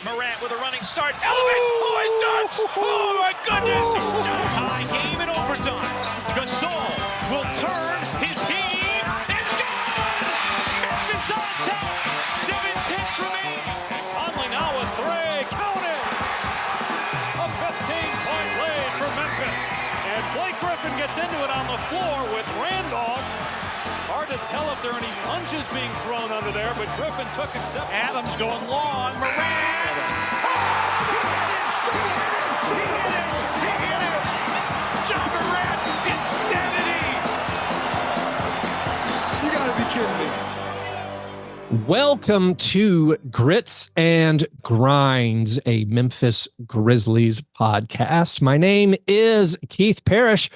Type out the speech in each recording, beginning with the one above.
Morant with a running start. Oh, it dunks! Oh, my goodness! Tie game in overtime. Gasol will turn. His heat is gone! Memphis on top. 7-10 remaining. Conley now with three. Count it! A 15-point lead for Memphis. And Blake Griffin gets into it on the floor with Randolph. Hard to tell if there are any punches being thrown under there, but Griffin took acceptance. Adams going long. Morant! He hit it! Jamorant! Insanity! You gotta be kidding me. Welcome to Grits and Grinds, a Memphis Grizzlies podcast. My name is Keith Parrish.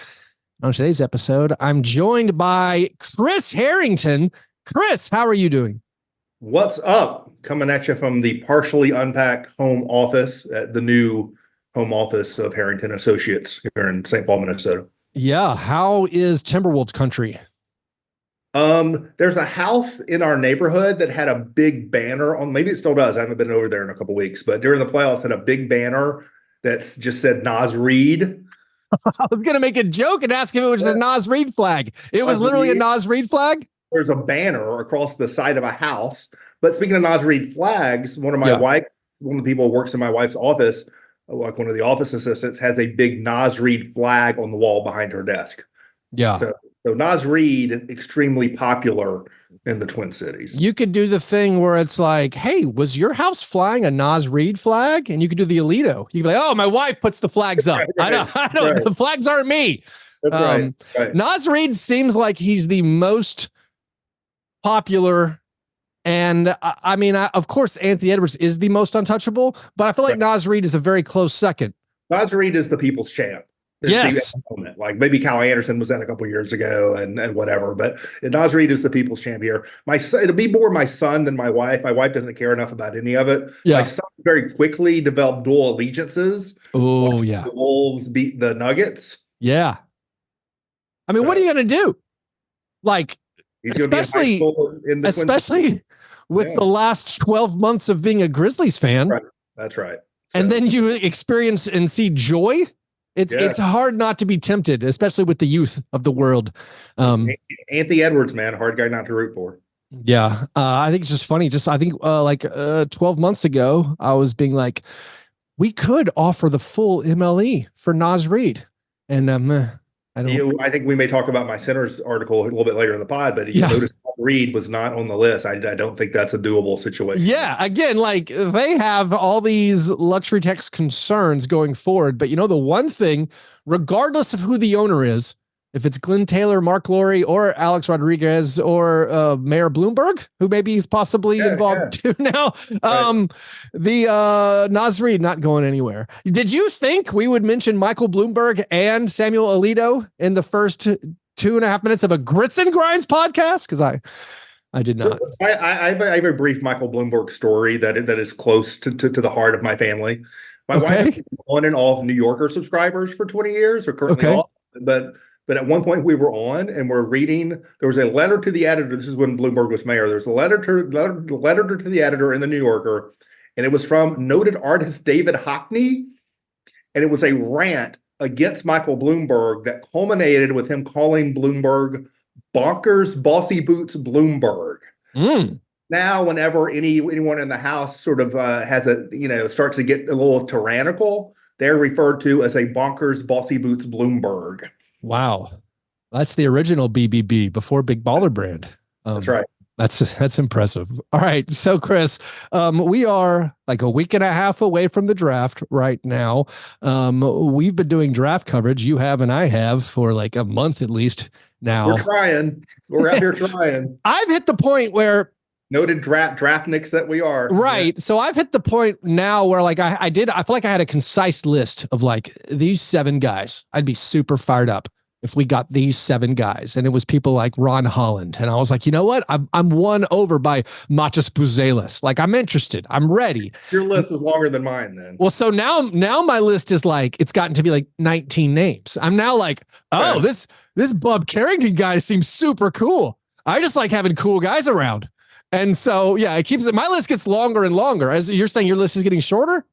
On today's episode, I'm joined by Chris Herrington. Chris, how are you doing? What's up? Coming at you from the partially unpacked home office at the new home office of Herrington Associates here in St. Paul, Minnesota. Yeah, how is Timberwolves country? There's a house in our neighborhood that had a big banner on, maybe it still does. I haven't been over there in a couple weeks, but during the playoffs had a big banner that's just said Nas Reed. I was going to make a joke and ask if it was the Nas Reed flag. It was literally a Nas Reed flag? There's a banner across the side of a house. But speaking of Nas Reed flags, one of the people who works in my wife's office, like one of the office assistants, has a big Nas Reed flag on the wall behind her desk. Yeah. So Nas Reed, extremely popular in the Twin Cities. You could do the thing where it's like, hey, was your house flying a Nas Reed flag? And you could do the Alito. You could be like, oh, my wife puts the flags up. I know. Right. The flags aren't me. That's right. Nas Reed seems like he's the most popular. And I mean, of course, Anthony Edwards is the most untouchable, but I feel like Nas Reed is a very close second. Nas Reed is the people's champ. Yes. Like maybe Kyle Anderson was that a couple years ago and whatever, but Nas Reed is the people's champ here. It'll be more my son than my wife. My wife doesn't care enough about any of it. Yeah. My son very quickly developed dual allegiances. Oh, yeah. The Wolves beat the Nuggets. Yeah. I mean, what are you going to do? Like, especially with the last 12 months of being a Grizzlies fan. Right. That's right. And then you experience and see joy. It's hard not to be tempted, especially with the youth of the world. Anthony Edwards, man, hard guy not to root for. Yeah. I think it's just funny. I think 12 months ago, I was being like, we could offer the full MLE for Nas Reed. And I think we may talk about my center's article a little bit later in the pod, but you noticed Reed was not on the list. I don't think that's a doable situation. Yeah. Again, like they have all these luxury tax concerns going forward, but the one thing, regardless of who the owner is, if it's Glenn Taylor, Mark Lowry, or Alex Rodriguez, or Mayor Bloomberg, who maybe he's possibly involved too now, the Nas Reed not going anywhere. Did you think we would mention Michael Bloomberg and Samuel Alito in the first 2.5 minutes of a Grits and Grinds podcast? Because I did not. So I have a brief Michael Bloomberg story that is close to the heart of my family. My wife has been on and off New Yorker subscribers for 20 years, or currently off, but at one point we were on and we're reading. There was a letter to the editor. This is when Bloomberg was mayor. There's a letter to the editor in the New Yorker, and it was from noted artist David Hockney, and it was a rant against Michael Bloomberg that culminated with him calling Bloomberg bonkers, bossy boots Bloomberg. Now, whenever anyone in the house sort of has starts to get a little tyrannical, they're referred to as a bonkers, bossy boots Bloomberg. Wow. That's the original BBB before Big Baller Brand. That's right. That's impressive. All right. So Chris, we are like a week and a half away from the draft right now. We've been doing draft coverage. You have, and I have for like a month at least now. We're trying. We're out here trying. I've hit the point where noted draftniks that we are. Right. Yeah. So I've hit the point now where like I feel like I had a concise list of like these 7 guys. I'd be super fired up if we got these 7 guys, and it was people like Ron Holland. And I was like, you know what? I'm won over by Matas Buzelis. Like I'm interested. I'm ready. Your list is longer than mine then. Well, so now my list is like, it's gotten to be like 19 names. I'm now like, oh, this Bub Carrington guy seems super cool. I just like having cool guys around. And so, yeah, it keeps it. My list gets longer and longer. As you're saying, your list is getting shorter.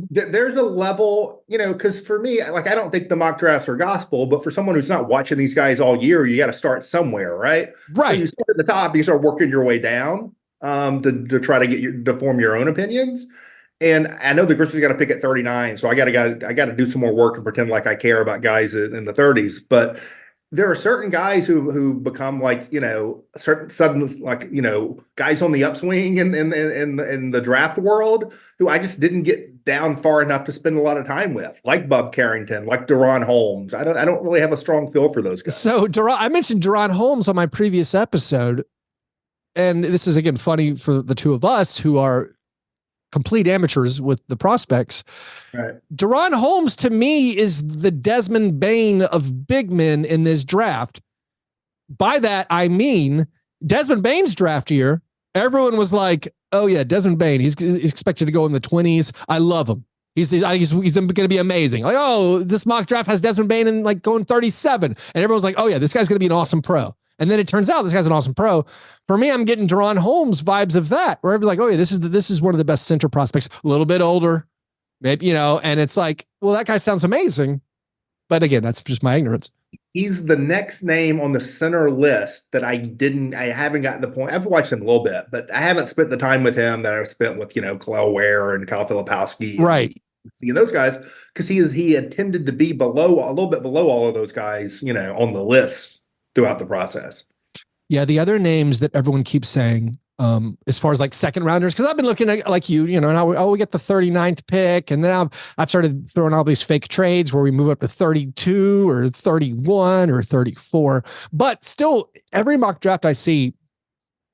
There's a level, because for me, like, I don't think the mock drafts are gospel, but for someone who's not watching these guys all year, you got to start somewhere, right? Right. So you start at the top, you start working your way down to try to form your own opinions. And I know the Grizzlies got to pick at 39, so I got to do some more work and pretend like I care about guys in the 30s. But there are certain guys who become like, certain sudden, like, guys on the upswing in the draft world who I just didn't get down far enough to spend a lot of time with, like Bub Carrington, like Deron Holmes. I don't really have a strong feel for those guys. So I mentioned Deron Holmes on my previous episode, and this is again funny for the two of us who are complete amateurs with the prospects. Right. Deron Holmes to me is the Desmond Bane of big men in this draft. By that, I mean Desmond Bane's draft year. Everyone was like, oh yeah, Desmond Bane. He's expected to go in the 20s. I love him. He's going to be amazing. Like, oh, this mock draft has Desmond Bane in like going 37. And everyone's like, oh yeah, this guy's going to be an awesome pro. And then it turns out this guy's an awesome pro. For me, I'm getting Deron Holmes vibes of that, where everyone's like, oh yeah, this is one of the best center prospects, a little bit older, maybe, and it's like, well, that guy sounds amazing. But again, that's just my ignorance. He's the next name on the center list that I haven't gotten the point. I've watched him a little bit, but I haven't spent the time with him that I've spent with, Khalil Ware and Kyle Filipowski. Right. Seeing those guys, because he had tended to be a little bit below all of those guys, on the list throughout the process. Yeah. The other names that everyone keeps saying, as far as like second rounders, because I've been looking at like and we get the 39th pick, and then I've started throwing all these fake trades where we move up to 32 or 31 or 34. But still, every mock draft I see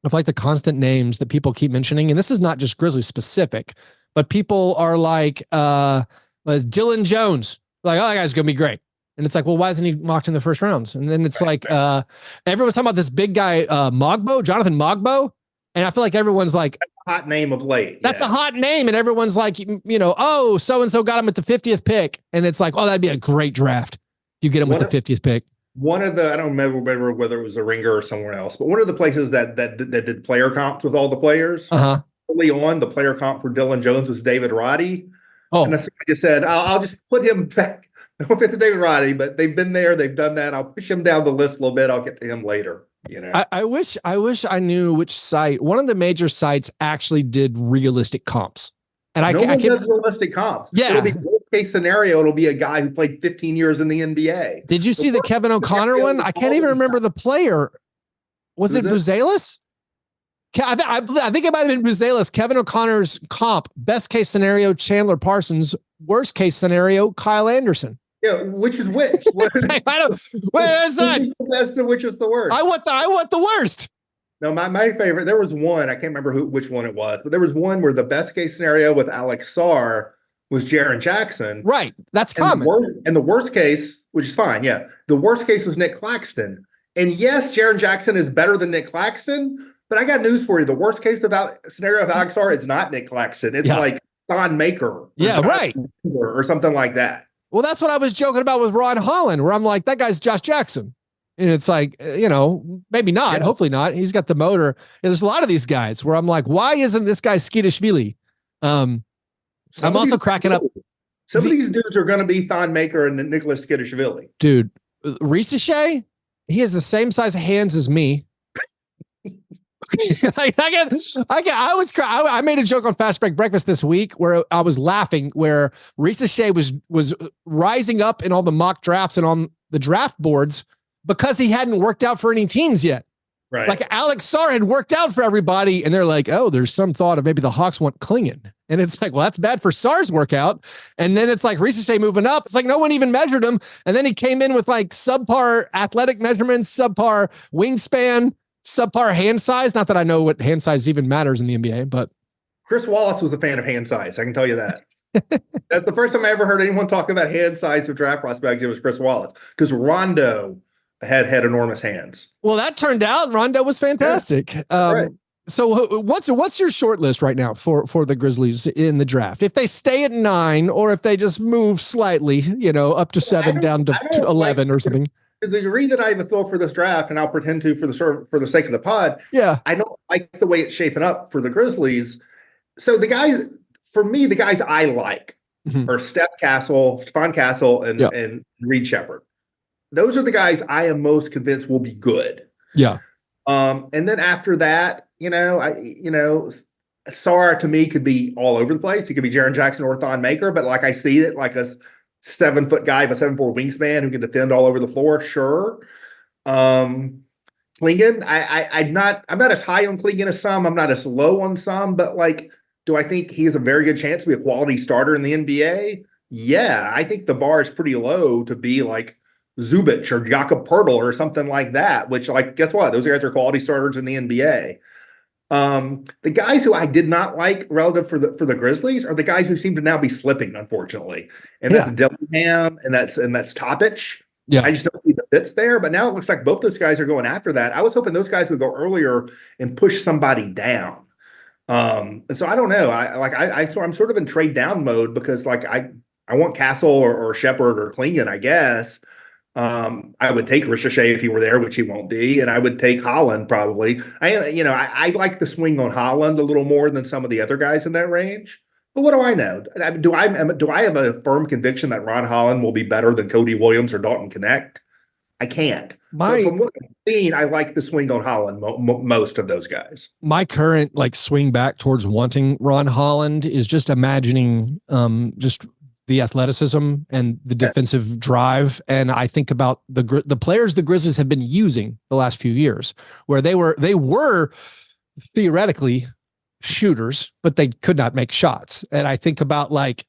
of like the constant names that people keep mentioning, and this is not just Grizzlies specific, but people are like Dylan Jones, like, oh, that guy's gonna be great. And it's like, well, why isn't he mocked in the first rounds? And then it's like, everyone's talking about this big guy, Jonathan Mogbo. And I feel like everyone's like, that's a hot name of late. That's a hot name. And everyone's like, oh, so-and-so got him at the 50th pick. And it's like, oh, that'd be a great draft. You get him with the 50th pick. One of the, I don't remember whether it was a Ringer or somewhere else, but one of the places that did player comps with all the players, early on, the player comp for Dylan Jones was David Roddy. Oh. And I just said, I'll just put him back. No offense to David Roddy, but they've been there. They've done that. I'll push him down the list a little bit. I'll get to him later. I wish I knew which site. One of the major sites actually did realistic comps. And I can't realistic comps. Yeah. It'll be worst case scenario. It'll be a guy who played 15 years in the NBA. Did you see the Kevin O'Connor one? I can't even remember the player. Was it Buzelis? I think it might have been Buzelis. Kevin O'Connor's comp, best case scenario, Chandler Parsons, worst case scenario, Kyle Anderson. Yeah, which is which? I don't. Where is that? Which is the worst? I want the worst. No, my favorite. There was one. I can't remember which one it was, but there was one where the best case scenario with Alex Sarr was Jaren Jackson. Right, that's common. And the worst case, which is fine, yeah. The worst case was Nick Claxton. And yes, Jaren Jackson is better than Nick Claxton, but I got news for you. The worst case scenario of Alex Sarr, it's not Nick Claxton. It's like Don Maker. Or something like that. Well, that's what I was joking about with Ron Holland, where I'm like, that guy's Josh Jackson. And it's like, maybe not, hopefully not. He's got the motor. And there's a lot of these guys where I'm like, why isn't this guy Skidishvili? I'm also cracking up. Some of these dudes are going to be Thon Maker and Nicholas Skidishvili. Dude, Risachet, he has the same size hands as me. I made a joke on Fast Break Breakfast this week where I was laughing, where Risachet was rising up in all the mock drafts and on the draft boards because he hadn't worked out for any teams yet. Right. Like Alex Sarr had worked out for everybody, and they're like, oh, there's some thought of maybe the Hawks want Klingan. And it's like, well, that's bad for Sarr's workout. And then it's like Risachet moving up. It's like no one even measured him. And then he came in with like subpar athletic measurements, subpar wingspan, subpar hand size. Not that I know what hand size even matters in the NBA, but Chris Wallace was a fan of hand size. I can tell you that. That's the first time I ever heard anyone talk about hand size of draft prospects. It was Chris Wallace, because Rondo had enormous hands. Well, that turned out Rondo was fantastic. Yeah. Right. So what's your short list right now for the Grizzlies in the draft? If they stay at 9, or if they just move slightly, up to 7, down to 11 or something. to the degree that I have a feel for this draft, and I'll pretend to for the sake of the pod. Yeah. I don't like the way it's shaping up for the Grizzlies. So the guys, for me, the guys I like are Stephon Castle, and Reed Shepherd. Those are the guys I am most convinced will be good. Yeah. And then after that, Sarr to me could be all over the place. He could be Jaren Jackson or Thon Maker, but like I see it like a 7-foot guy with a 7'4" wingspan who can defend all over the floor. Sure. Clingan, I'm not as high on Clingan as some. I'm not as low on some, but like, do I think he has a very good chance to be a quality starter in the NBA? Yeah, I think the bar is pretty low to be like Zubac or Jakob Poeltl or something like that, which, like, guess what? Those guys are quality starters in the NBA. The guys who I did not like relative for the Grizzlies are the guys who seem to now be slipping, unfortunately. And that's Dillingham and that's Topic. Yeah. I just don't see the fits there. But now it looks like both those guys are going after that. I was hoping those guys would go earlier and push somebody down. And so I don't know. I'm sort of in trade down mode because like I want Castle or Shepherd or Clingan, I guess. I would take Ricochet if he were there, which he won't be, and I would take Holland probably. I like the swing on Holland a little more than some of the other guys in that range. But what do I know? Do I have a firm conviction that Ron Holland will be better than Cody Williams or Dalton Connect? I can't. From what I've seen, I like the swing on Holland most of those guys. My current like swing back towards wanting Ron Holland is just imagining just the athleticism and the defensive drive. And I think about the players the Grizzlies have been using the last few years, where they were theoretically shooters, but they could not make shots. And I think about like,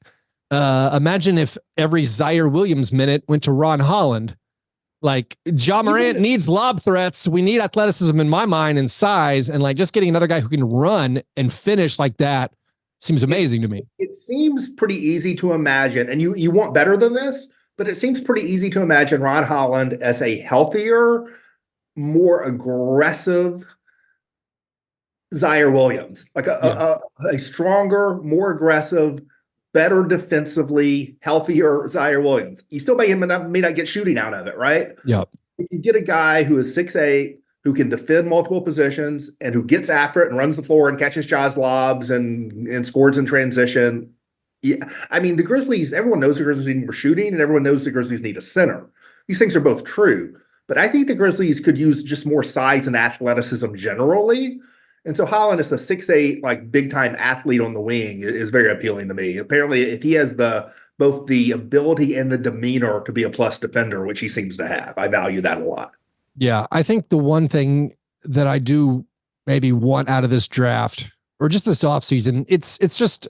imagine if every Zaire Williams minute went to Ron Holland. Like Jamorant needs lob threats. We need athleticism in my mind and size, and like just getting another guy who can run and finish like that seems amazing to me. It seems pretty easy to imagine, and you want better than this, but it seems pretty easy to imagine Ron Holland as a healthier, more aggressive Zaire Williams, like a stronger, more aggressive, better defensively, healthier Zaire Williams. You still may not get shooting out of it, right? Yep. If you get a guy who is 6'8", who can defend multiple positions and who gets after it and runs the floor and catches Jaws lobs and scores in transition. Yeah, I mean, the Grizzlies, everyone knows the Grizzlies need more shooting and everyone knows the Grizzlies need a center. These things are both true, but I think the Grizzlies could use just more size and athleticism generally. And so Holland is a 6'8", like big time athlete on the wing is very appealing to me. Apparently, if he has both the ability and the demeanor to be a plus defender, which he seems to have, I value that a lot. Yeah, I think the one thing that I do maybe want out of this draft or just this offseason, it's just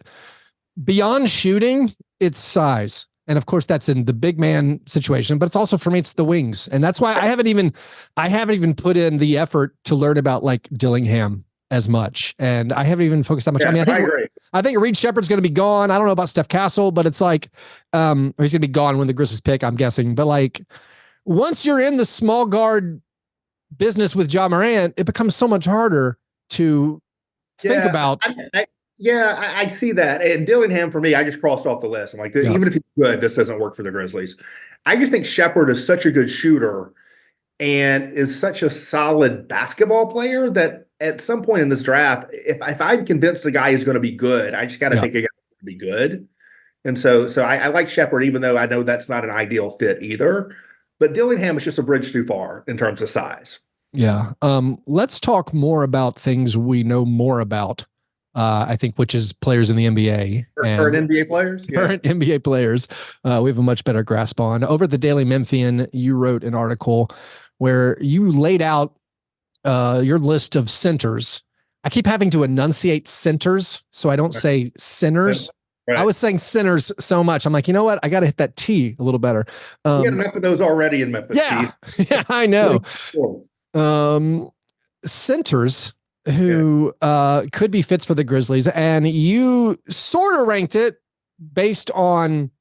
beyond shooting, it's size. And of course that's in the big man situation, but it's also for me, it's the wings. And that's why I haven't even put in the effort to learn about like Dillingham as much. And I haven't even focused that much. Yeah, I mean, I agree. I think Reed Shepherd's going to be gone. I don't know about Steph Castle, but it's like, or he's going to be gone when the Grizzlies pick, I'm guessing. But like, once you're in the small guard business with Jamorant, it becomes so much harder to think about. I see that. And Dillingham, for me, I just crossed off the list. I'm like, even if he's good, this doesn't work for the Grizzlies. I just think Shepherd is such a good shooter and is such a solid basketball player that at some point in this draft, if I'm convinced a guy is going to be good, I just got to take a guy to be good. And so I like Shepherd, even though I know that's not an ideal fit either. But Dillingham is just a bridge too far in terms of size. Yeah. Let's talk more about things we know more about. I think, which is players in the NBA. Current NBA players? Current NBA players. We have a much better grasp on. Over at the Daily Memphian, you wrote an article where you laid out your list of centers. I keep having to enunciate centers, so I don't say sinners. Right. I was saying sinners so much. I'm like, you know what? I got to hit that T a little better. You got enough of those already in Memphis. Yeah, yeah, I know. Centers who could be fits for the Grizzlies, and you sort of ranked it based on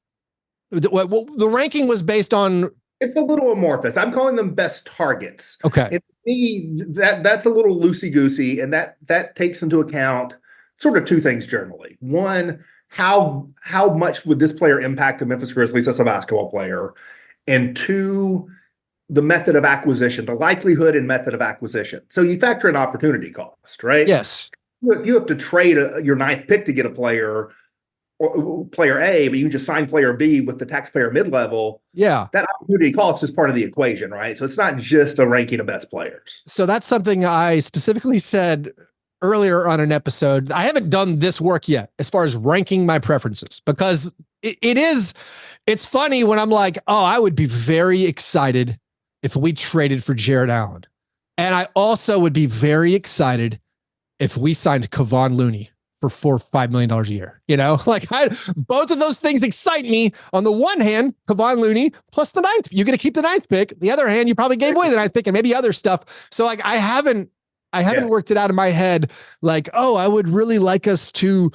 the ranking was based on. It's a little amorphous. I'm calling them best targets. Okay, and to me, that's a little loosey goosey, and that takes into account sort of two things generally. One, how much would this player impact the Memphis Grizzlies as a basketball player, and two, the method of acquisition, the likelihood and method of acquisition. So you factor in opportunity cost, right? Yes. You have to trade your ninth pick to get a player, or player A, but you can just sign player B with the taxpayer mid-level. Yeah. That opportunity cost is part of the equation, right? So it's not just a ranking of best players. So that's something I specifically said earlier on an episode. I haven't done this work yet as far as ranking my preferences, because it's funny when I'm like, oh, I would be very excited if we traded for Jared Allen. And I also would be very excited if we signed Kevon Looney for $4 or $5 million a year. Like both of those things excite me. On the one hand, Kevon Looney plus the ninth, you're going to keep the ninth pick. The other hand, you probably gave away the ninth pick and maybe other stuff. So like, I haven't worked it out in my head. Like, oh, I would really like us to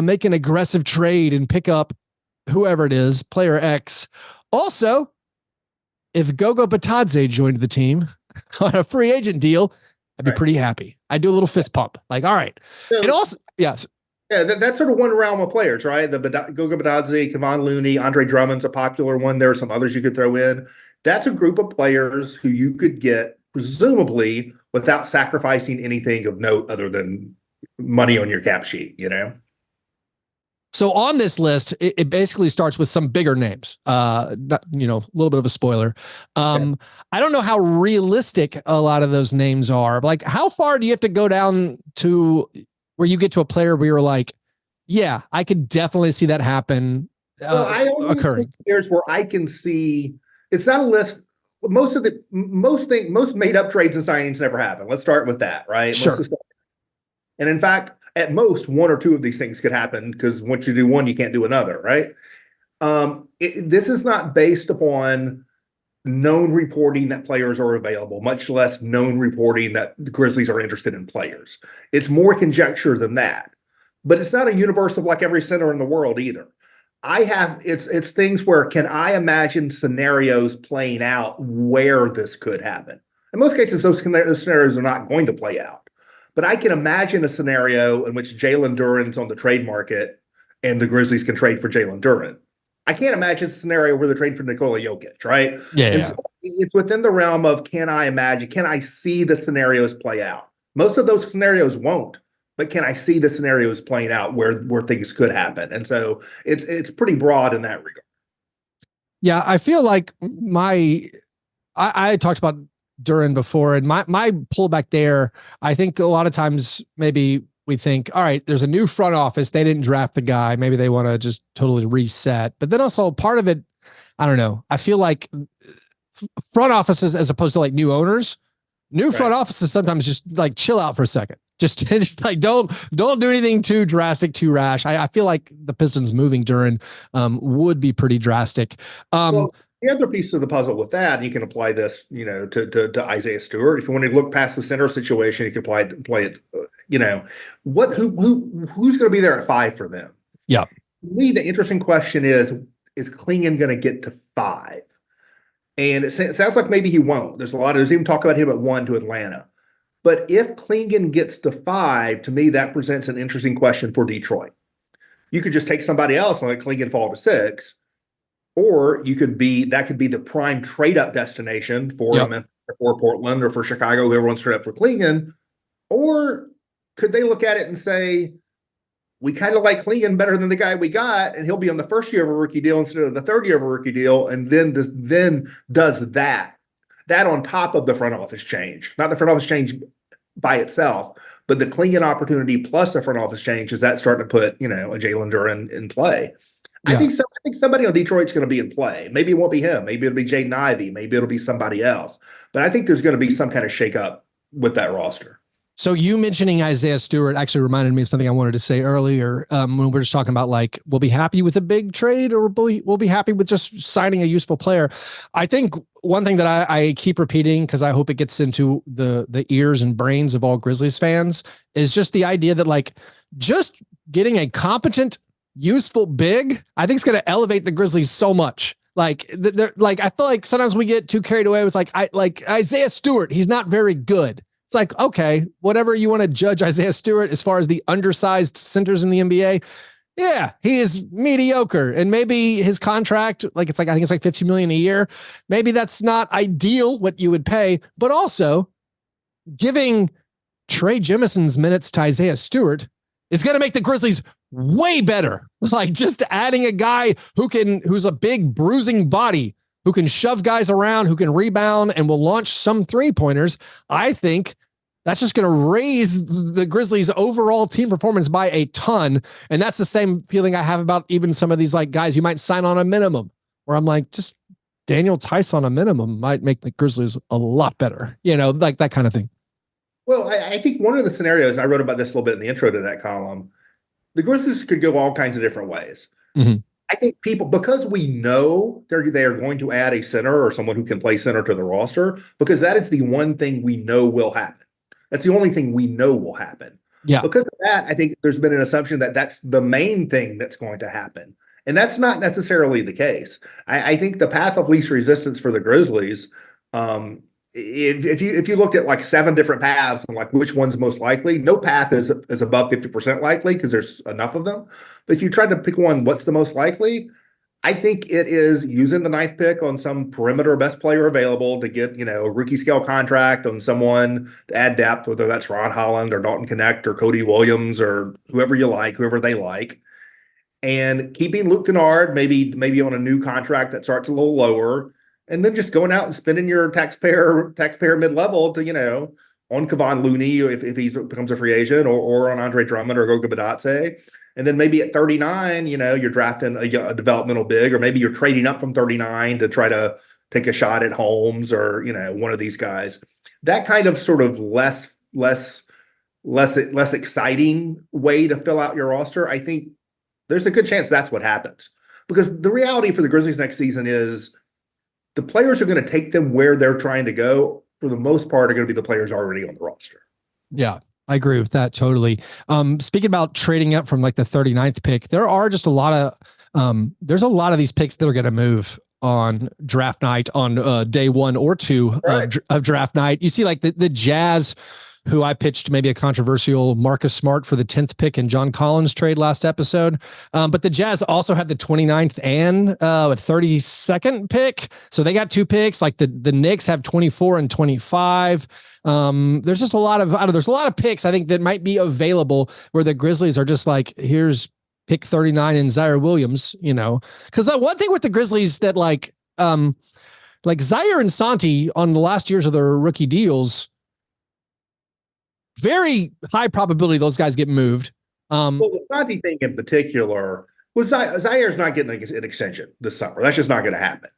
make an aggressive trade and pick up whoever it is, player X. Also, if Gogo Batadze joined the team on a free agent deal, I'd be pretty happy. I'd do a little fist pump. Like, all right. So, and also, yes. Yeah, that's sort of one realm of players, right? The Goga Batadze, Kevon Looney, Andre Drummond's a popular one. There are some others you could throw in. That's a group of players who you could get, presumably, without sacrificing anything of note other than money on your cap sheet, So on this list, it basically starts with some bigger names. A little bit of a spoiler. I don't know how realistic a lot of those names are. Like, how far do you have to go down to where you get to a player where you're like, yeah, I could definitely see that happen. I only occurring. Here's where I can see. It's not a list. Most made up trades and signings never happen. Let's start with that, right? Sure. And in fact, at most, one or two of these things could happen, because once you do one, you can't do another, right? This is not based upon known reporting that players are available, much less known reporting that the Grizzlies are interested in players. It's more conjecture than that. But it's not a universe of like every center in the world either. It's things where, can I imagine scenarios playing out where this could happen? In most cases, those scenarios are not going to play out. But I can imagine a scenario in which Jalen Duren's on the trade market and the Grizzlies can trade for Jalen Duren. I can't imagine a scenario where they trade for Nikola Jokic, right? Yeah. So it's within the realm of, can I see the scenarios play out? Most of those scenarios won't, but can I see the scenarios playing out where things could happen? And so it's pretty broad in that regard. Yeah, I feel like I talked about Duren before, and my pullback there, I think a lot of times maybe we think, all right, there's a new front office. They didn't draft the guy. Maybe they want to just totally reset. But then also part of it, I don't know. I feel like front offices, as opposed to like new owners, front offices sometimes just like chill out for a second. Just like don't do anything too drastic, too rash. I feel like the Pistons moving Duren would be pretty drastic. Well, the other piece of the puzzle with that, you can apply this, to Isaiah Stewart. If you want to look past the center situation, you can play it. Who's going to be there at 5 for them? Yeah. To me, the interesting question is Clingan going to get to 5? And it sounds like maybe he won't. There's even talk about him at 1 to Atlanta. But if Clingan gets to 5, to me, that presents an interesting question for Detroit. You could just take somebody else and let Clingan fall to 6. Or that could be the prime trade up destination for Memphis or Portland or for Chicago, whoever wants to trade up for Clingan. Or could they look at it and say, we kind of like Clingan better than the guy we got, and he'll be on the first year of a rookie deal instead of the third year of a rookie deal, and then does that on top of the front office change, not the front office change by itself, but the Clingan opportunity plus the front office change. Is that starting to put a Jalen Duren in play? Yeah. I think somebody on Detroit's going to be in play. Maybe it won't be him. Maybe it'll be Jaden Ivey. Maybe it'll be somebody else. But I think there's going to be some kind of shakeup with that roster. So you mentioning Isaiah Stewart actually reminded me of something I wanted to say earlier when we were just talking about, like, we'll be happy with a big trade or we'll be happy with just signing a useful player. I think one thing that I keep repeating, because I hope it gets into the ears and brains of all Grizzlies fans, is just the idea that, like, just getting a competent, useful big, I think it's going to elevate the Grizzlies so much. Like, I feel like sometimes we get too carried away with like Isaiah Stewart. He's not very good. It's like, okay, whatever you want to judge Isaiah Stewart as far as the undersized centers in the NBA, Yeah, he is mediocre. And maybe his contract, I think it's like $50 million a year. Maybe that's not ideal what you would pay, but also giving Trey Jimison's minutes to Isaiah Stewart is going to make the Grizzlies way better. Like just adding a guy who's a big bruising body, who can shove guys around, who can rebound and will launch some 3-pointers. I think that's just going to raise the Grizzlies' overall team performance by a ton. And that's the same feeling I have about even some of these like guys you might sign on a minimum, where I'm like, just Daniel Tice on a minimum might make the Grizzlies a lot better, like that kind of thing. Well, I think one of the scenarios, and I wrote about this a little bit in the intro to that column, the Grizzlies could go all kinds of different ways. Mm-hmm. I think because we know they are going to add a center or someone who can play center to the roster, because that is the one thing we know will happen. That's the only thing we know will happen. Yeah. Because of that, I think there's been an assumption that that's the main thing that's going to happen. And that's not necessarily the case. I think the path of least resistance for the Grizzlies, if you looked at like 7 different paths and like which one's most likely, no path is above 50% likely because there's enough of them. But if you tried to pick one, what's the most likely? I think it is using the 9th pick on some perimeter best player available to get, a rookie scale contract on someone to add depth, whether that's Ron Holland or Dalton Connect or Cody Williams or whoever they like. And keeping Luke Kennard maybe on a new contract that starts a little lower, and then just going out and spending your taxpayer mid-level to, on Kevon Looney if he becomes a free agent or on Andre Drummond or Goga Badatse. And then maybe at 39, you're drafting a developmental big, or maybe you're trading up from 39 to try to take a shot at Holmes or, one of these guys. That kind of sort of less exciting way to fill out your roster, I think there's a good chance that's what happens. Because the reality for the Grizzlies next season is the players are going to take them where they're trying to go, for the most part, are going to be the players already on the roster. Yeah. I agree with that totally. Speaking about trading up from like the 39th pick, there are just a lot of these picks that are going to move on draft night on day 1 or 2 of draft night. You see like the Jazz, who I pitched maybe a controversial Marcus Smart for the 10th pick in John Collins trade last episode. But the Jazz also had the 29th and 32nd pick. So they got 2 picks. Like the Knicks have 24 and 25. There's just a lot of picks I think that might be available where the Grizzlies are just like, here's pick 39 and Zaire Williams, because the one thing with the Grizzlies that like Zaire and Santi on the last years of their rookie deals, very high probability those guys get moved. Well, the Santi thing in particular was Zaire's not getting an extension this summer. That's just not going to happen.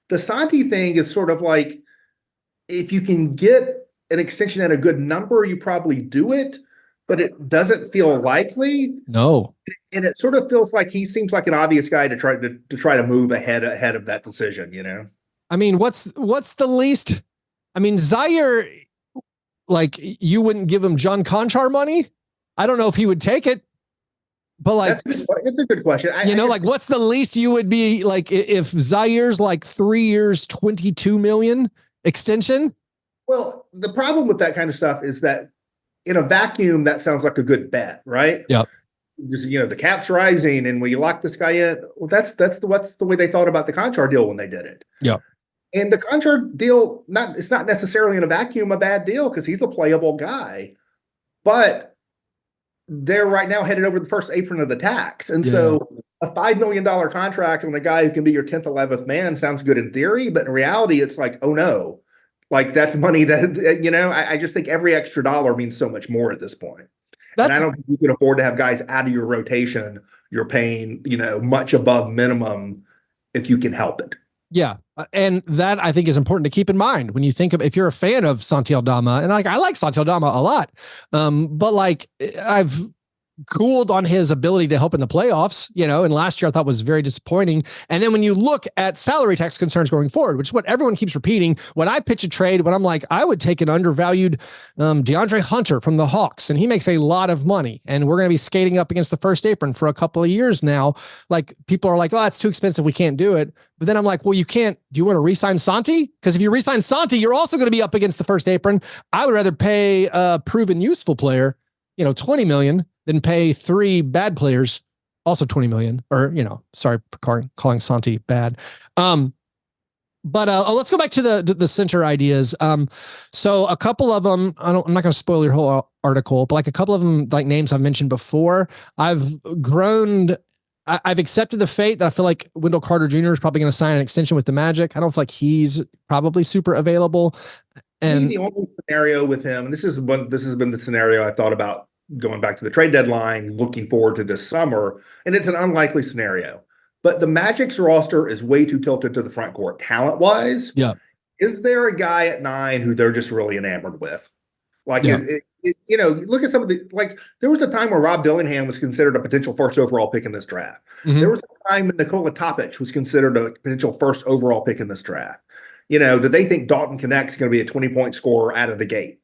The Santi thing is sort of like, if you can get an extension at a good number, you probably do it, but it doesn't feel likely. No. And it sort of feels like he seems like an obvious guy to try to move ahead of that decision, I mean, what's the least? I mean, Zaire, like, you wouldn't give him John Conchar money? I don't know if he would take it, but like, it's a good question. What's the least you would be like if Zaire's like 3 years, 22 million extension? Well, the problem with that kind of stuff is that in a vacuum, that sounds like a good bet, right? Yep. Just, the cap's rising and we lock this guy in. Well, that's the way they thought about the Conchar deal when they did it. Yeah. And the Conchar deal, it's not necessarily in a vacuum a bad deal because he's a playable guy, but they're right now headed over the first apron of the tax. And so a $5 million contract on a guy who can be your 10th, 11th man sounds good in theory, but in reality, it's like, oh no, like that's money that, I just think every extra dollar means so much more at this point. And I don't think you can afford to have guys out of your rotation. You're paying, much above minimum if you can help it. Yeah. And that I think is important to keep in mind when you think of, if you're a fan of Santi Aldama, and I like Santi Aldama a lot. But like I've cooled on his ability to help in the playoffs, and last year I thought was very disappointing. And then when you look at salary tax concerns going forward, which is what everyone keeps repeating, when I pitch a trade, when I'm like, I would take an undervalued DeAndre Hunter from the Hawks, and he makes a lot of money, and we're going to be skating up against the first apron for a couple of years now. Like people are like, oh, it's too expensive, we can't do it. But then I'm like, well, you can't. Do you want to re-sign Santi? Because if you re-sign Santi, you're also going to be up against the first apron. I would rather pay a proven useful player, $20 million than pay 3 bad players also 20 million, or, sorry, calling Santi bad. But let's go back to the center ideas. So a couple of them, I'm not going to spoil your whole article, but like a couple of them, like names I've mentioned before, I've accepted the fate that I feel like Wendell Carter Jr. is probably going to sign an extension with the Magic. I don't feel like he's probably super available. And the only scenario with him, and this has been the scenario I thought about going back to the trade deadline, looking forward to this summer, and it's an unlikely scenario. But the Magic's roster is way too tilted to the front court talent-wise. Yeah. Is there a guy at 9 who they're just really enamored with? Like, look at some of there was a time where Rob Dillingham was considered a potential first overall pick in this draft. Mm-hmm. There was a time when Nikola Topic was considered a potential first overall pick in this draft. Do they think Dalton Connect's going to be a 20-point scorer out of the gate?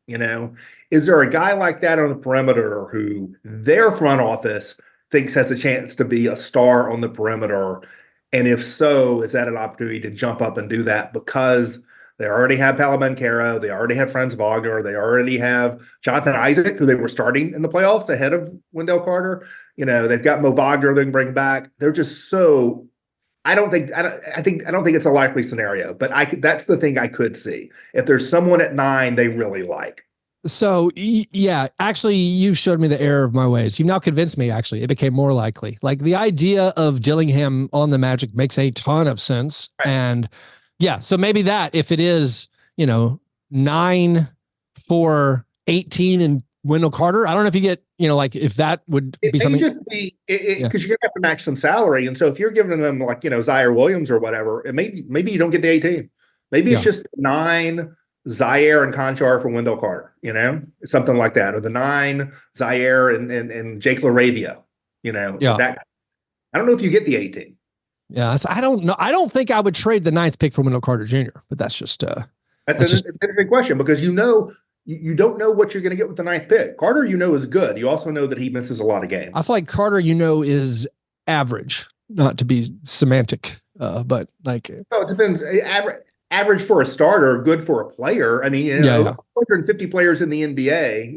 Is there a guy like that on the perimeter who their front office thinks has a chance to be a star on the perimeter? And if so, is that an opportunity to jump up and do that because they already have Palamancaro, they already have Franz Wagner, they already have Jonathan Isaac, who they were starting in the playoffs ahead of Wendell Carter. They've got Mo Wagner they can bring back. They're just so. I don't think it's a likely scenario, but that's the thing I could see. If there's someone at 9 they really like. So yeah, actually you showed me the error of my ways. You've now convinced me, actually. It became more likely. Like the idea of Dillingham on the Magic makes a ton of sense. Right. And yeah, so maybe that if it is, 9 for 18 and Wendell Carter, I don't know if you get, if that would be something. Because you're going to have to match some salary. And so if you're giving them Zaire Williams or whatever, maybe you don't get the 18. Maybe it's just 9 Zaire and Conchar for Wendell Carter, something like that. Or the 9 Zaire and Jake LaRavia, that. I don't know if you get the 18. Yeah, I don't know. I don't think I would trade the 9th pick for Wendell Carter Jr., but that's just that's an interesting question because you don't know what you're going to get with the 9th pick. Carter, is good. You also know that he misses a lot of games. I feel like Carter, is average, not to be semantic, but like. Well, it depends. Average for a starter, good for a player. I mean, 150 players in the NBA,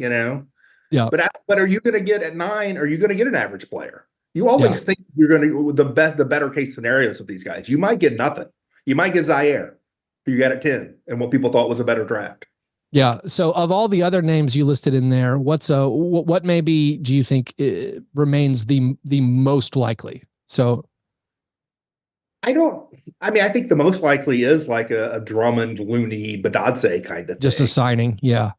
Yeah. But are you going to get at 9? Are you going to get an average player? You always think you're going to the better case scenarios of these guys. You might get nothing. You might get Zaire, who you got at 10, and what people thought was a better draft. Yeah. So of all the other names you listed in there, what maybe do you think remains the most likely? So I think the most likely is like a Drummond, Looney, Badadze kind of just thing. A signing. Yeah.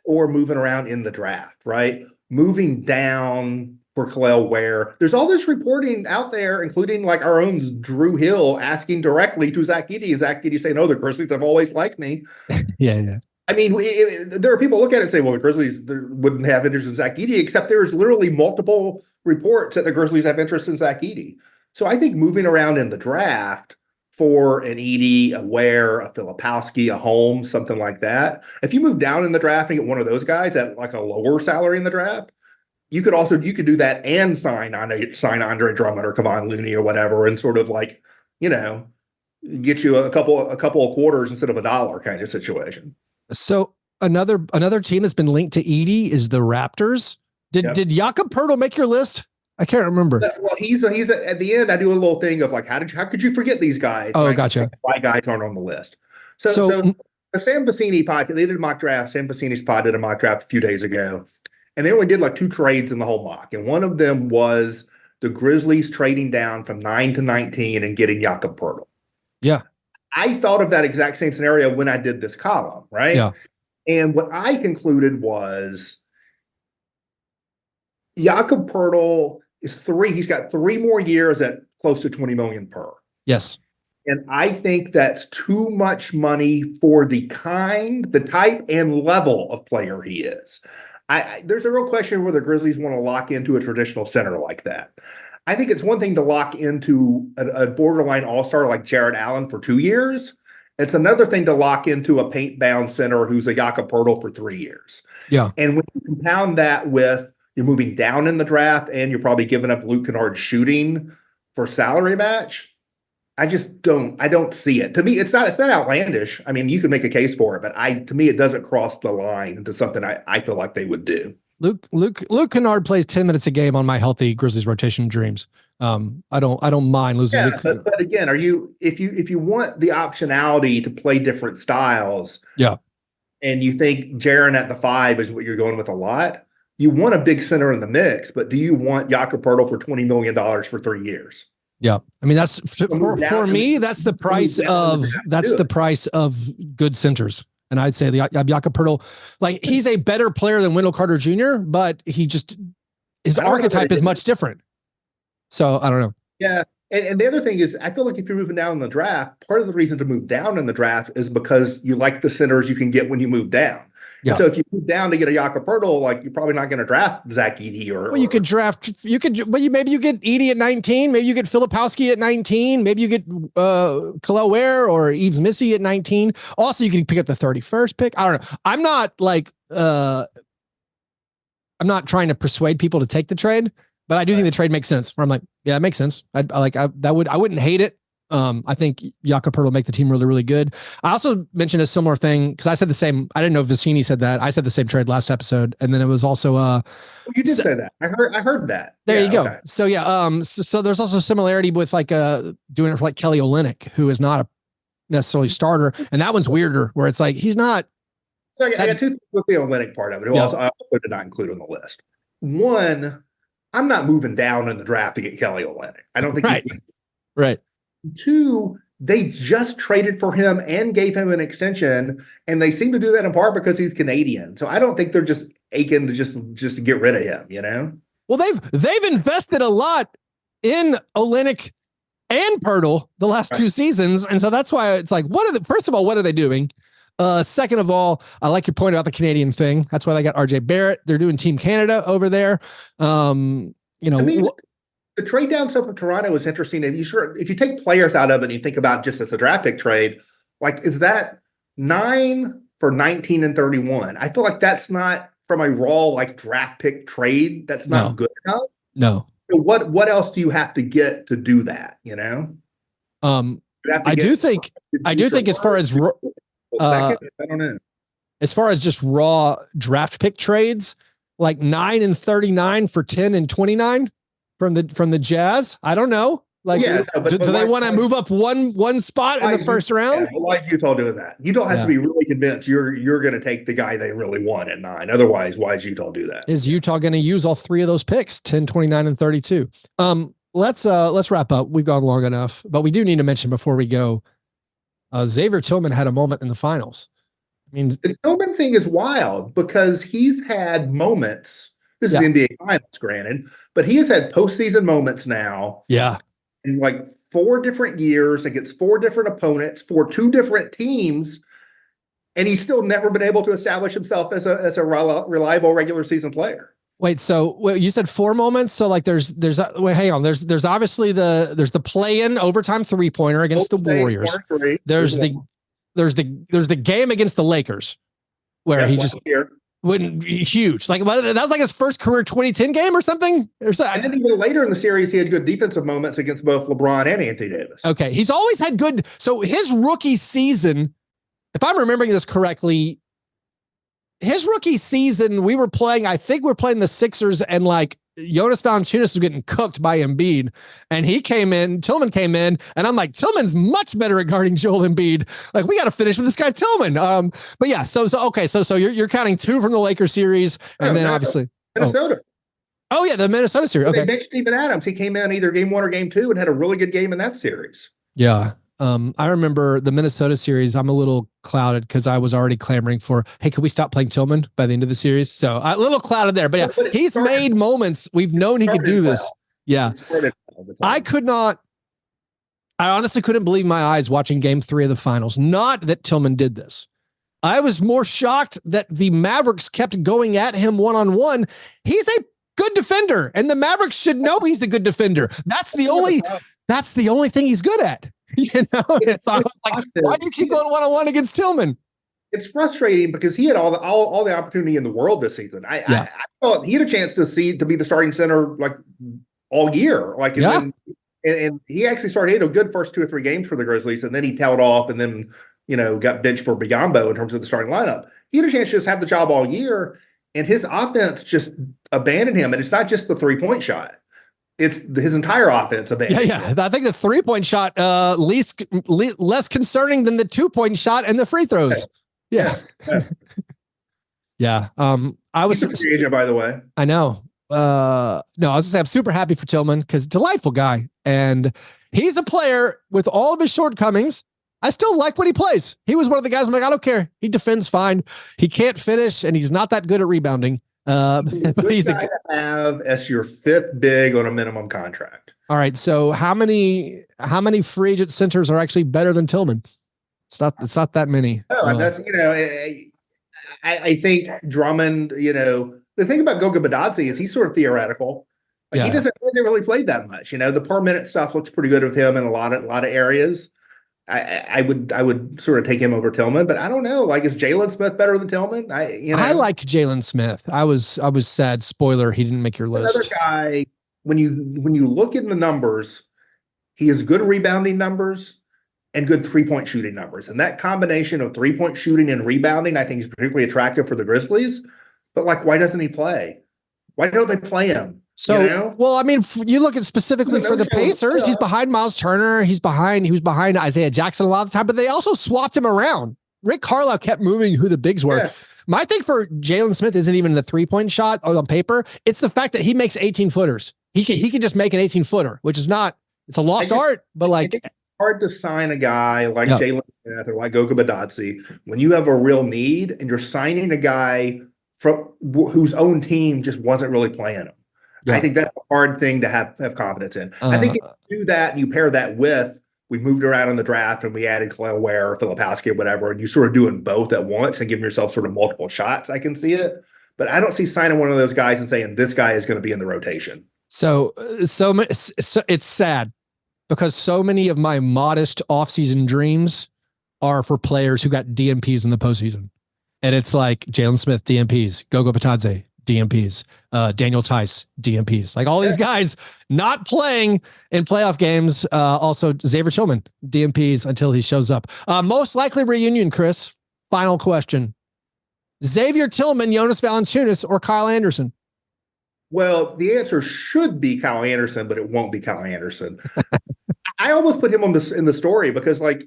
Or moving around in the draft, right? Moving down for Khalil Ware. There's all this reporting out there, including like our own Drew Hill asking directly to Zach Edey, and Zach Edey saying, "No, the Grizzlies have always liked me." Yeah. I mean, there are people look at it and say, well, the Grizzlies wouldn't have interest in Zach Edey, except there's literally multiple reports that the Grizzlies have interest in Zach Edey. So I think moving around in the draft for an Edey, a Ware, a Filipowski, a Holmes, something like that. If you move down in the draft and get one of those guys at like a lower salary in the draft, you could do that and sign Andre Drummond or Kevon Looney or whatever, and sort of like, get you a couple of quarters instead of $1 kind of situation. So another team that's been linked to Edey is the Raptors. Did Jakob Poeltl make your list? I can't remember. Well, he's at the end. I do a little thing of like, how could you forget these guys? Oh, gotcha. Why guys aren't on the list? So the Sam Vecini pod, they did a mock draft. Sam Vecini's pod did a mock draft a few days ago, and they only did like 2 trades in the whole mock, and one of them was the Grizzlies trading down from 9 to 19 and getting Jakob Poeltl. Yeah. I thought of that exact same scenario when I did this column, right? Yeah. And what I concluded was Jakob Poeltl is 3. He's got 3 more years at close to $20 million per. Yes. And I think that's too much money for the type, and level of player he is. There's a real question whether Grizzlies want to lock into a traditional center like that. I think it's one thing to lock into a borderline all-star like Jared Allen for 2 years. It's another thing to lock into a paint-bound center who's a Jakob Poeltl for 3 years. Yeah. And when you compound that with you're moving down in the draft and you're probably giving up Luke Kennard shooting for salary match, I don't see it. To me, it's not outlandish. I mean, you can make a case for it, but to me, it doesn't cross the line into something I feel like they would do. Luke Kennard plays 10 minutes a game on my healthy Grizzlies rotation dreams. I don't mind losing. Yeah, but again, if you want the optionality to play different styles, yeah, and you think Jaren at the 5 is what you're going with a lot, you want a big center in the mix, but do you want Jakob Poeltl for $20 million for 3 years? yeah. I mean, that's for me. That's the price of good centers. And I'd say Jakob Poeltl, like he's a better player than Wendell Carter Jr., but his archetype is much different. So I don't know. Yeah. And the other thing is, I feel like if you're moving down in the draft, part of the reason to move down in the draft is because you like the centers you can get when you move down. Yeah. And so if you move down to get a Jakob Poeltl, like you're probably not going to draft Zach Edey maybe you get Edey at 19, maybe you get Filipowski at 19, maybe you get Kel'el Ware or Yves Missy at 19. Also, you can pick up the 31st pick. I don't know. I'm not trying to persuade people to take the trade, but I do think the trade makes sense. Where I'm like, yeah, it makes sense. I wouldn't hate it. I think Jakob Poeltl will make the team really, really good. I also mentioned a similar thing because I said the same. I didn't know if Vicini said that. I said the same trade last episode, and then it was also you did say that. I heard that. There you go. Okay. So yeah, so there's also similarity with like doing it for like Kelly Olynyk, who is not a necessarily starter, and that one's weirder, where it's like he's not. So I got two things with the Olynyk part of it, who I also did not include on the list. One, I'm not moving down in the draft to get Kelly Olynyk. I don't think right. Two, they just traded for him and gave him an extension, and they seem to do that in part because he's Canadian. So I don't think they're just aching to just get rid of him, you know? Well, they've invested a lot in Olynyk and Poeltl the last 2 seasons, and so that's why it's like, first of all, what are they doing? Second of all, I like your point about the Canadian thing. That's why they got RJ Barrett. They're doing Team Canada over there. The trade down stuff of Toronto is interesting. If you take players out of it and you think about just as a draft pick trade, like, is that 9 for 19 and 31? I feel like that's not from a raw like draft pick trade. That's not good enough. No. So what else do you have to get to do that? You know? I do think as far as I don't know. As far as just raw draft pick trades, like 9 and 39 for 10 and 29 from the Jazz. I don't know. Like, do they want to move up one spot in the first round? Yeah, why is Utah doing that? Utah has to be really convinced you're going to take the guy they really want at 9. Otherwise, why is Utah do that? Is Utah going to use all 3 of those picks, 10, 29, and 32? Let's wrap up. We've gone long enough, but we do need to mention before we go, Xavier Tillman had a moment in the finals. I mean, the Tillman thing is wild because he's had moments. This is the NBA Finals, granted, but he has had postseason moments now. Yeah. In like 4 different years against 4 different opponents for 2 different teams. And he's still never been able to establish himself as a reliable regular season player. Wait, so you said 4 moments. So like there's hang on. There's obviously the play-in overtime 3-pointer against the Warriors. There's the game against the Lakers where he just wouldn't be huge. Like that was like his first career 2010 game or something. And then even later in the series, he had good defensive moments against both LeBron and Anthony Davis. Okay. He's always had good. So his rookie season, if I'm remembering this correctly, his rookie season, I think we were playing the Sixers and like Jonas Valanciunas was getting cooked by Embiid, and Tillman came in, and I'm like, Tillman's much better at guarding Joel Embiid. Like, we got to finish with this guy Tillman. But yeah, so you're counting 2 from the Lakers series, and then obviously Minnesota. Oh yeah, the Minnesota series. Okay, they benched Steven Adams. He came in either game 1 or game 2 and had a really good game in that series. Yeah. I remember the Minnesota series. I'm a little clouded because I was already clamoring for, hey, can we stop playing Tillman by the end of the series? So a little clouded there, but yeah, he's made moments. We've known he could do this. Yeah. I honestly couldn't believe my eyes watching game 3 of the finals. Not that Tillman did this. I was more shocked that the Mavericks kept going at him one-on-one. He's a good defender, and the Mavericks should know he's a good defender. That's the only thing he's good at. You know, it's like, why do you keep going one-on-one against Tillman? It's frustrating because he had all the opportunity in the world this season. I thought he had a chance to be the starting center like all year. Like, and he actually started a good first 2 or 3 games for the Grizzlies, and then he tailed off, and then got benched for Biyombo in terms of the starting lineup. He had a chance to just have the job all year, and his offense just abandoned him. And it's not just the 3-point shot. it's his entire offense. Yeah. I think the 3-point shot less concerning than the 2-point shot and the free throws. Yeah. Yeah. I was He's a free agent, by the way. I know. No, I was gonna say I'm super happy for Tillman because delightful guy. And he's a player with all of his shortcomings. I still like when he plays. He was one of the guys I'm like, I don't care. He defends fine. He can't finish and he's not that good at rebounding. But he's a guy to have as your 5th big on a minimum contract. All right. So how many free agent centers are actually better than Tillman? It's not that many. Oh, that's, I think Drummond, the thing about Goga Bitadze is he's sort of theoretical. He doesn't really play that much. The per minute stuff looks pretty good with him in a lot of areas. I would sort of take him over Tillman, but I don't know. Like, is Jalen Smith better than Tillman? I like Jalen Smith. I was sad. Spoiler: he didn't make your list. Another guy. When you look in the numbers, he has good rebounding numbers and good 3-point shooting numbers, and that combination of 3-point shooting and rebounding, I think, is particularly attractive for the Grizzlies. But like, why doesn't he play? Why don't they play him? So, well, I mean, you look at specifically for the Pacers, he's behind Miles Turner. He was behind Isaiah Jackson a lot of the time, but they also swapped him around. Rick Carlisle kept moving who the bigs were. Yeah. My thing for Jalen Smith isn't even the 3-point shot on paper. It's the fact that he makes 18-footers. He can just make an 18-footer, which is not, it's a lost art, but like, it's hard to sign a guy like Jalen Smith or like Goga Bitadze when you have a real need and you're signing a guy from whose own team just wasn't really playing him. Yeah. I think that's a hard thing to have confidence in. I think if you do that and you pair that with, we moved around in the draft and we added Khalil Ware or Filipowski or whatever, and you sort of doing both at once and giving yourself sort of multiple shots. I can see it, but I don't see signing one of those guys and saying this guy is going to be in the rotation. So it's sad because so many of my modest offseason dreams are for players who got DMPs in the postseason. And it's like Jalen Smith, DMPs, Goga Bitadze, DMPs, Daniel Tice, DMPs, like all these guys not playing in playoff games. Also Xavier Tillman, DMPs until he shows up. Most likely reunion, Chris. Final question. Xavier Tillman, Jonas Valanciunas, or Kyle Anderson? Well, the answer should be Kyle Anderson, but it won't be Kyle Anderson. I almost put him on in the story because like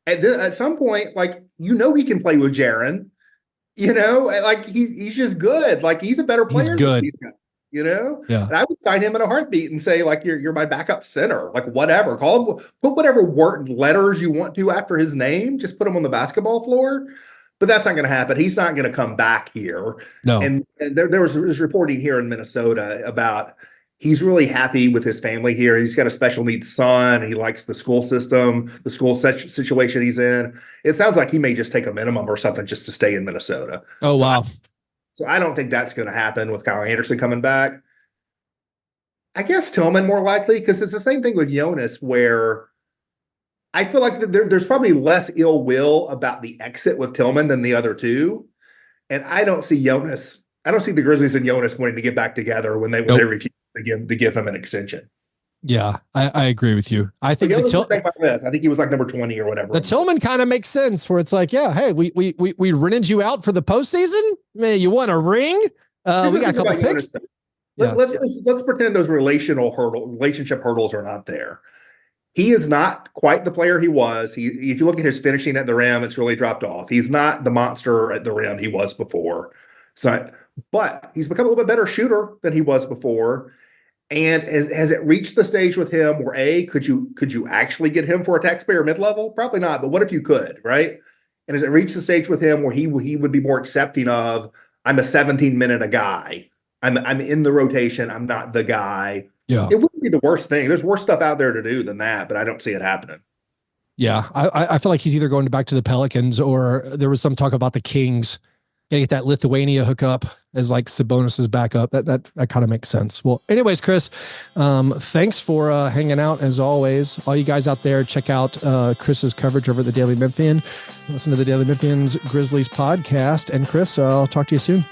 at some point, like, he can play with Jaren. Like he's just good. Like he's a better player. He's good. Yeah. And I would sign him in a heartbeat and say, like, you're my backup center. Like whatever. Put whatever letters you want to after his name. Just put him on the basketball floor. But that's not going to happen. He's not going to come back here. No. And there was reporting here in Minnesota about he's really happy with his family here. He's got a special needs son. He likes the school system, the school situation he's in. It sounds like he may just take a minimum or something just to stay in Minnesota. Oh, wow. So I don't think that's going to happen with Kyle Anderson coming back. I guess Tillman more likely, because it's the same thing with Jonas, where I feel like there's probably less ill will about the exit with Tillman than the other two. And I don't see the Grizzlies and Jonas wanting to get back together when they refuse to give him an extension. Yeah, I agree with you. I think I think he was like number 20 or whatever. The Tillman kind of makes sense where it's like, yeah, hey, we rented you out for the postseason. Man, you want a ring? We got a couple picks. Let's pretend those relationship hurdles are not there. He is not quite the player he was. If you look at his finishing at the rim, it's really dropped off. He's not the monster at the rim he was before. But he's become a little bit better shooter than he was before. And has it reached the stage with him where could you actually get him for a taxpayer mid-level? Probably not. But what if you could, right? And has it reached the stage with him where he would be more accepting of, I'm a 17-minute a guy. I'm in the rotation. I'm not the guy. Yeah. It wouldn't be the worst thing. There's worse stuff out there to do than that, but I don't see it happening. Yeah. I feel like he's either going back to the Pelicans or there was some talk about the Kings. Gotta get that Lithuania hookup as like Sabonis's backup. That kind of makes sense. Well, anyways, Chris, thanks for hanging out as always. All you guys out there, check out Chris's coverage over at the Daily Memphian. Listen to the Daily Memphian's Grizzlies podcast. And Chris, I'll talk to you soon.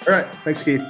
All right. Thanks, Keith.